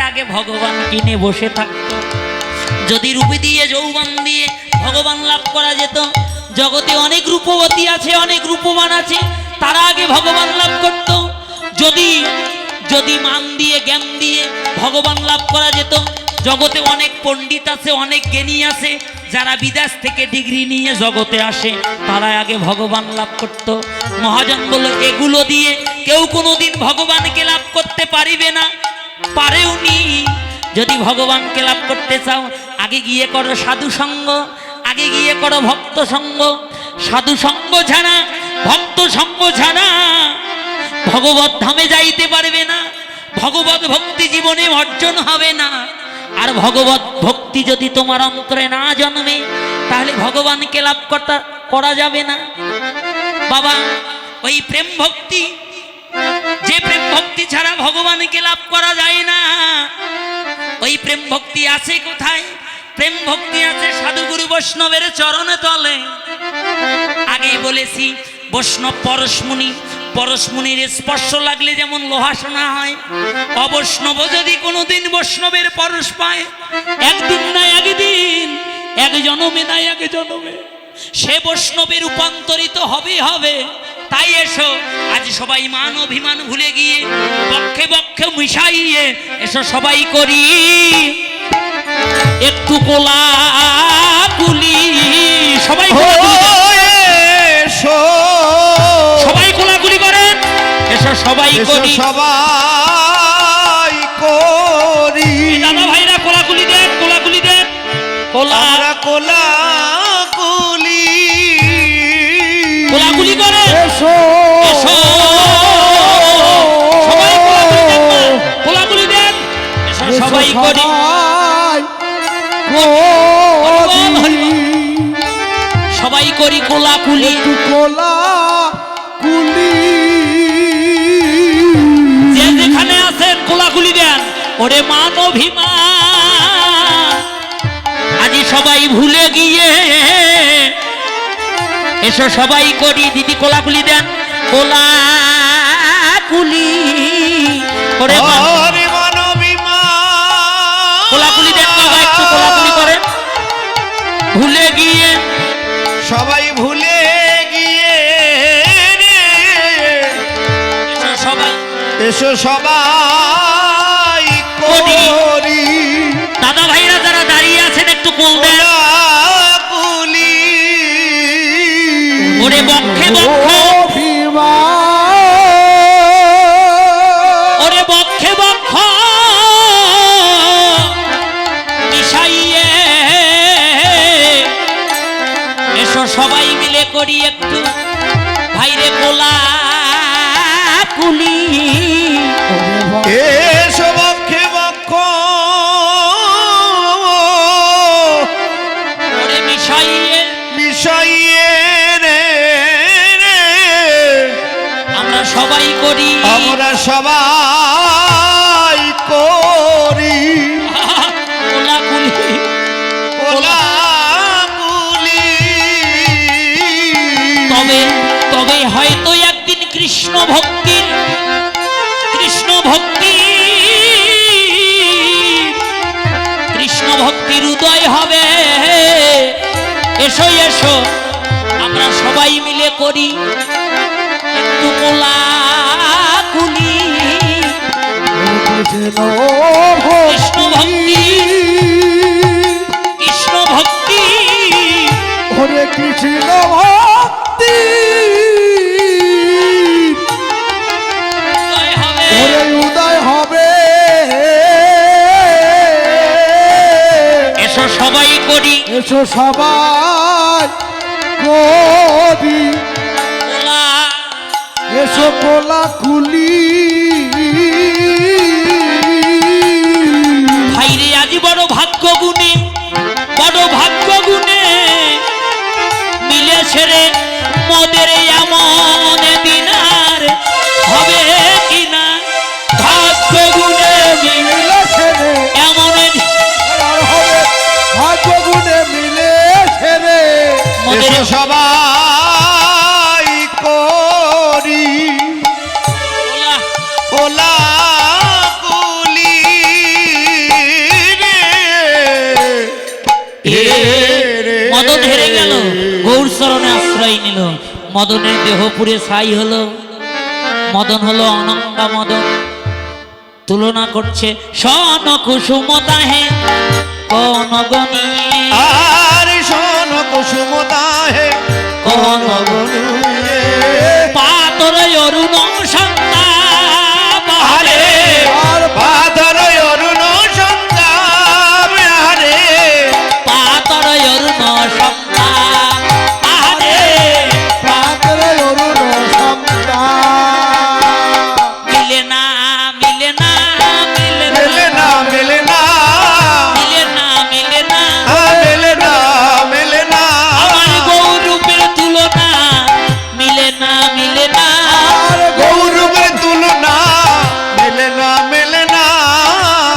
আগে ভগবান কিনে বসে থাকতো। যদি রূপে দিয়ে যৌবন দিয়ে ভগবান লাভ করা যেত, জগতে অনেক রূপবতী আছে, অনেক রূপবান আছে, তারা আগে ভগবান লাভ করত। যদি যদি মান দিয়ে জ্ঞান দিয়ে ভগবান লাভ করা যেত, জগতে অনেক পণ্ডিত আছে, অনেক জ্ঞানী আছে, যারা বিদেশ থেকে ডিগ্রি নিয়ে জগতে আসে, তারা আগে ভগবান লাভ করত। মহাজন বলল, এগুলো দিয়ে কেউ কোনোদিন ভগবানকে লাভ করতে পারিবে না, পারেওনি। যদি ভগবানকে লাভ করতে চাও, আগে গিয়ে করো সাধু সঙ্গ, আগে গিয়ে করো ভক্ত সঙ্গ। সাধু সঙ্গ ছাড়া, ভক্ত সঙ্গ ছাড়া ভগবত ধামে যাইতে পারবে না, ভগবত ভক্তি জীবনে অর্জন হবে না। আর ভগবত ভক্তি যদি তোমার অন্তরে না জন্মে, তাহলে ভগবানকে লাভ করা যাবে না। বাবা, ওই প্রেম ভক্তি, যে প্রেম ভক্তি ছাড়া ভগবানকে লাভ করা যায় না, ওই প্রেম ভক্তি আছে কোথায়? প্রেম ভক্তি আছে সাধুগুরু বৈষ্ণবের চরণে তলে। আগেই বলেছি, বৈষ্ণব পরশমুনি, পরশমুনির স্পর্শ লাগলে যেমন লোহা সোনা হয়, অবৈষ্ণব যদি কোনোদিন বৈষ্ণবের পরশ পায়, একদিন না একদিন, এক জনমে না এক জনমে সে বৈষ্ণবে রূপান্তরিত হবে। তাই এসো আজ সবাই মান অভিমান ভুলে গিয়ে বক্ষে বক্ষে মিশাইয়ে এসো সবাই করি একটু কোলাকুলি। সবাই সবাই কোলাকুলি করেন, এসো সবাই করি, সবাই করি। দাদা ভাইরা কোলাকুলি দেন, কোলাকুলি দেন, কোলাকুলি কোলাকুলি করে এসো এসো সবাই কোলাকুলি দেন, এসো সবাই করি সবাই করি কোলাকুলি। কোলাকুলি যে যেখানে আছেন কোলাকুলি দেন। ওরে মান অভিমান আজি সবাই ভুলে গিয়ে এসো সবাই করি। দিদি কোলাকুলি দেন, কোলাকুলি। ওরে মান অভিমান কোলাকুলি দেন বাবা, একটু কোলাকুলি করেন। ভুলে গিয়ে সবাই ভুলে গিয়ে এসো সবাই, এসো সবাই করি। দাদা ভাইরা যারা দাঁড়িয়ে আছেন একটু কোল দেন। ওরে বক্ষে বক্ষ, ওরে বক্ষে বক্ষ মিশাইয়ে এসো সবাই মিলে করি একটু ভাইরে কোলাকুলি। এসো বক্ষে বক্ষ ওরে মিশাইয়ে মিশাইয়ে আমরা সবাই করি, আমরা সবাই করি কোলাকুলি। কোলাকুলি। তবে তবে হয়তো একদিন কৃষ্ণ ভক্তির উদয় হবে। এসো এসো আমরা সবাই মিলে করি একটু কোলাকুলি। কৃষ্ণ ভক্তি, কৃষ্ণ ভক্তি, হরে কৃষ্ণ ভক্তি উদয় হবে। এসো সবাই করি, এসো সবাই করি, এসো কোলাকুলি। ভাইরে আজি বড় ভাগ্য গুণে, বড় ভাগ্য গুণে মিলেছে রে মোদের এমন দিনার হবে কিনা। ভাগ্য গুণে মিলেছে রে এমন হবে, ভাগ্য গুণে মিলেছে রে। এসো সবাই করি কোলাকুলি। মদন হেরে গেল, গৌর চরণে আশ্রয় নিল। মদনের দেহ পুড়ে ছাই হলো। মদন হলো অনঙ্গা মদন। তুলনা করছে শন কুসুমতা হে কোন গনি, আর শোন কুসুমতা হে কোন গনুয়ে, পাতর অরুণ সন্তাপ আরে আর পাথর অরুণ সন্তাপ, আরে পাতর অরুণ সন্তাপ আরে পাথর অরুণ সন্তাপ, মিলে না মিলে না মিলে মেলে না না মেলে না মিলে না মিলে না মেলে না মেলে না, আমার গৌরূপের তুলনা মিলে না মিলে না আর গৌরবের তুলনা মেলে না মেলে না,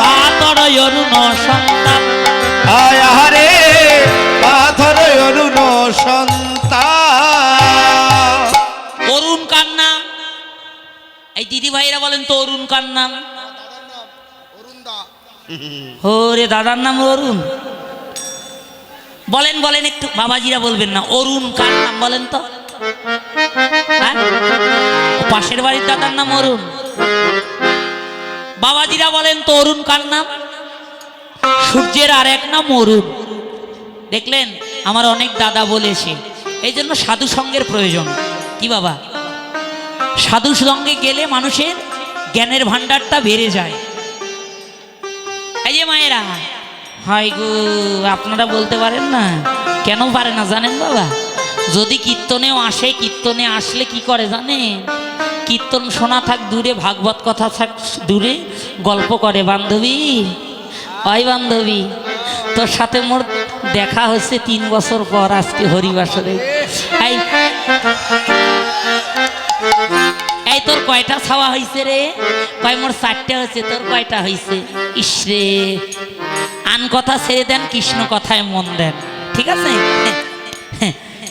পাতর অরুণ সন্তাপ। আয় আরে পাথর অরুণ সন্তাপ। অরুণ কার নাম? এই দিদি ভাইরা বলেন তো অরুণ কার নাম? ওরে দাদার নাম অরুণ। বলেন বলেন একটু, বাবাজিরা বলবেন না, অরুণ কার নাম বলেন তো? হ্যাঁ? ও পাশের বাড়ির দাদার নাম অরুণ। বাবাজিরা বলেন তো অরুণ কার নাম? সূর্যের আর এক নাম অরুণ। দেখলেন, আমার অনেক দাদা বলেছে, এই জন্য সাধু সঙ্গের প্রয়োজন। কি বাবা? সাধু সঙ্গে গেলে মানুষের জ্ঞানের ভান্ডারটা বেড়ে যায়। এই যে মায়েরা, হয় গো, আপনারা বলতে পারেন না, কেন পারে না জানেন বাবা? যদি কীর্তনেও আসে, কীর্তনে আসলে কি করে জানেন? কীর্তন শোনা থাক দূরে, ভাগবত কথা থাক দূরে, গল্প করে, বান্ধবী ওই বান্ধবী, তোর সাথে মোর দেখা হচ্ছে 3 বছর পর আজকে হরিবাসরে। এই এই তোর কয়টা ছাওয়া হয়েছে রে? কয় মোর 4টে হয়েছে। তোর কয়টা হয়েছে? ইসরে, আন কথা ছেড়ে দেন, কৃষ্ণ কথায় মন দেন, ঠিক আছে?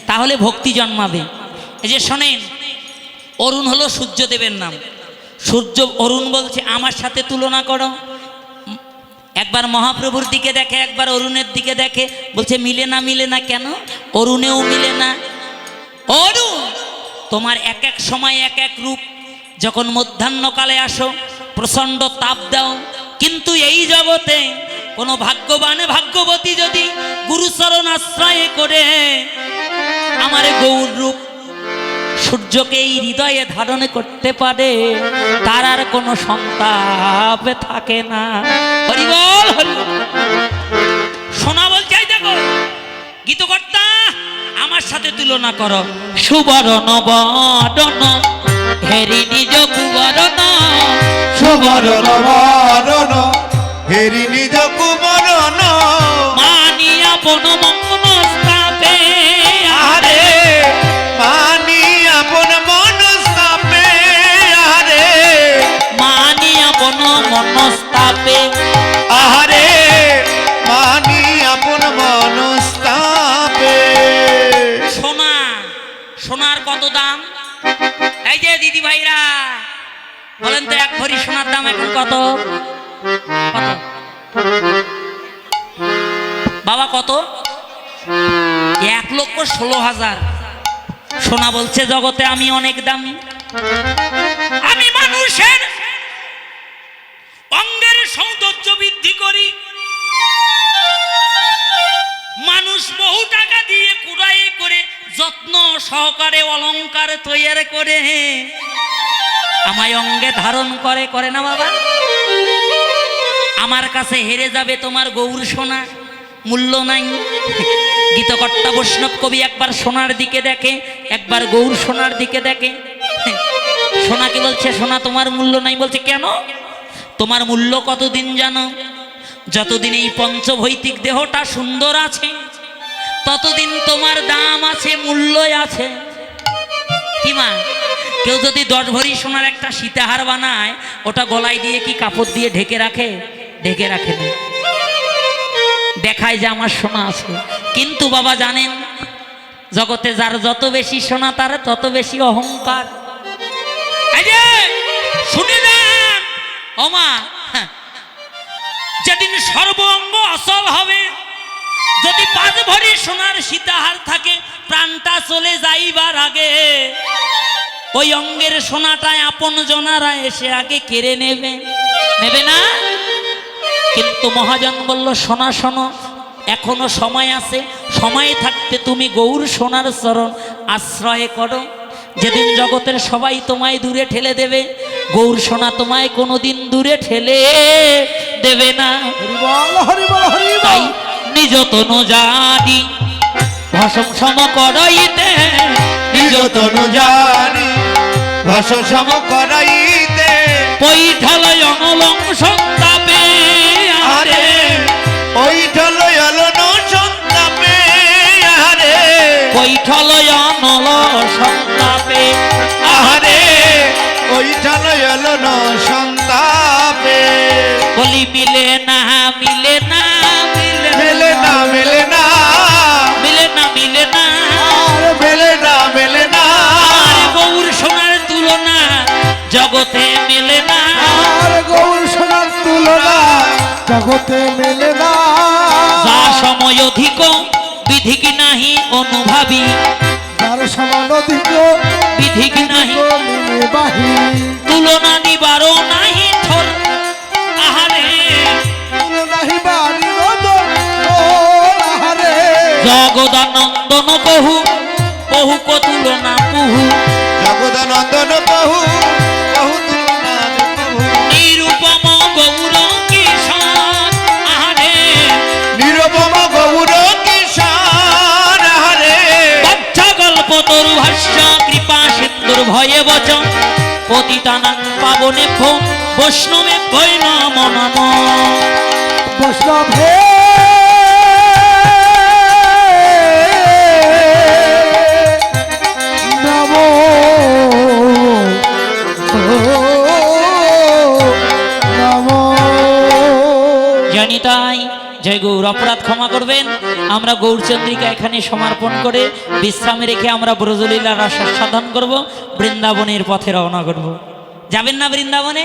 তাহলে ভক্তি জন্মাবে। এই যে শোনেন, অরুণ হলো সূর্যদেবের নাম। সূর্য অরুণ বলছে আমার সাথে তুলনা করো। একবার মহাপ্রভুর দিকে দেখে, একবার অরুণের দিকে দেখে, বলছে মিলে না মিলে না। কেন? অরুণেও মিলে না। অরুণ, তোমার এক এক সময় এক এক রূপ। যখন মধ্যাহ্নকালে আসো প্রচণ্ড তাপ দাও, কিন্তু এই জগতে কোনো ভাগ্যবান ভাগ্যবতী যদি গুরুচরণ আশ্রয় করে আমার গৌর রূপ সূর্যকে এই হৃদয়ে ধারণ করতে পারে, তার আর কোনো সন্তাপ থাকে না। হরি বল, হরি বল। শোনা বলছে, এই দেখো গীতকর্তা, আমার সাথে তুলনা করো। সুবরণ বরণ হেরি নিজ কুবরণ, সুবরণ বরণ হেরি নিজ কুবরণ, মানি আপন মনস্তাপে আরে মানি আপন মনস্তাপে, আরে মানি আপন মনস্তাপে আরে মানি আপন মনস্তাপে। সোনা, সোনার কত দাম? এই যে দিদি ভাইরা বলেন তো, 1 ভরি সোনার দাম এখন কত? কত বাবা, কত? 1,16,000। সোনা বলছে জগতে আমি অনেক দামি। আমি মানুষের অঙ্গের সৌন্দর্য বৃদ্ধি করি, মানুষ বহু টাকা দিয়ে কুড়াই করে যত্ন সহকারে অলংকার তৈরি করে আমায় অঙ্গে ধারণ করে, করে না বাবা? আমার কাছে হেরে যাবে তোমার গৌর সোনা, মূল্য নাই। গীতকর্তা বৈষ্ণব কবি একবার সোনার দিকে দেখে, একবার গৌর সোনার দিকে দেখে। সোনাকে বলছে, সোনা তোমার মূল্য নাই। বলছে কেন? তোমার মূল্য কতদিন জানো? যতদিন এই পঞ্চভৌতিক দেহটা সুন্দর আছে, ততদিন তোমার দাম আছে, মূল্য আছে। কি মা, কেউ যদি 10 ভরি সোনার একটা সীতাহার বানায়, ওটা গলায় দিয়ে কি কাপড় দিয়ে ঢেকে রাখে? ঢেকে রাখে না, দেখায় যে আমার সোনা আছে। কিন্তু বাবা জানেন, জগতে যার যত বেশি সোনা তার তত বেশি অহংকার। এই যে শুনে নেন ওমা, যেদিন সর্ব অঙ্গ অচল হবে, যদি ভরি সোনার সীতাহার থাকে, প্রাণটা চলে যাইবার আগে ওই অঙ্গের সোনাটায় আপন জনারা এসে আগে কেড়ে নেবে, নেবে না? কিন্তু মহাজন বলল, সোনা শোনো, এখনো সময় আছে, সময় থাকতে তুমি গৌর সোনার চরণ আশ্রয় করো। যেদিন জগতের সবাই তোমায় দূরে ঠেলে দেবে, গৌর সোনা তোমায় কোনোদিন দূরে ঠেলে দেবে না। তাই নিজ তনু জানি ভসম সম করাইতে, নিজ তনু জানি ভস সম করাইতে, পৈঠালয় অনলং সন্তাপে আরে, ওই ঢল অলন সন্তাপে আহারে, পৈঠালয় অনল সন্তাপে আহারে, ওই ঢল অলন সন্তাপে। বলি মিলে না মিলে না মিলে মেলে না মেলে না, মিলে না মিলে না, আর মেলে না মেলে না, আর গৌর সোনার তুলনা জগতে মেলে না। আর গৌর সোনার তুলনা জগতে মেলে না। যা সময় অধিক বিধি কি নাহি অনুভাবী, যার সমান অধিক বিধি কি নাহি বাহি, তুলনা নিবার নাহি থর আহারে, নাহি বাড়ি আহারে, জগদানন্দন বহু বহু তুলনা পুহু, জগদানন্দন বহু বহু তুলনা বহু, নিরূপম গৌর কিশোর আহারে, নিরুপম গৌর কিশোর আহারে, বাচ্চা গল্প তোর ভাষ্য কৃপা সিন্ধুর ভয়ে বচন, পতিতানাং পাবনে ভো বৈষ্ণবে ভয় নম নম। বৈষ্ণব হে নমো নমো। জানি তাই জয় গৌর, অপরাধ ক্ষমা করবেন। আমরা গৌরচন্দ্রিকা এখানে সমর্পণ করে বিশ্রামে রেখে আমরা ব্রজলীলার আস্বাদন করব, বৃন্দাবনের পথে রওনা করব। যাবেন না বৃন্দাবনে?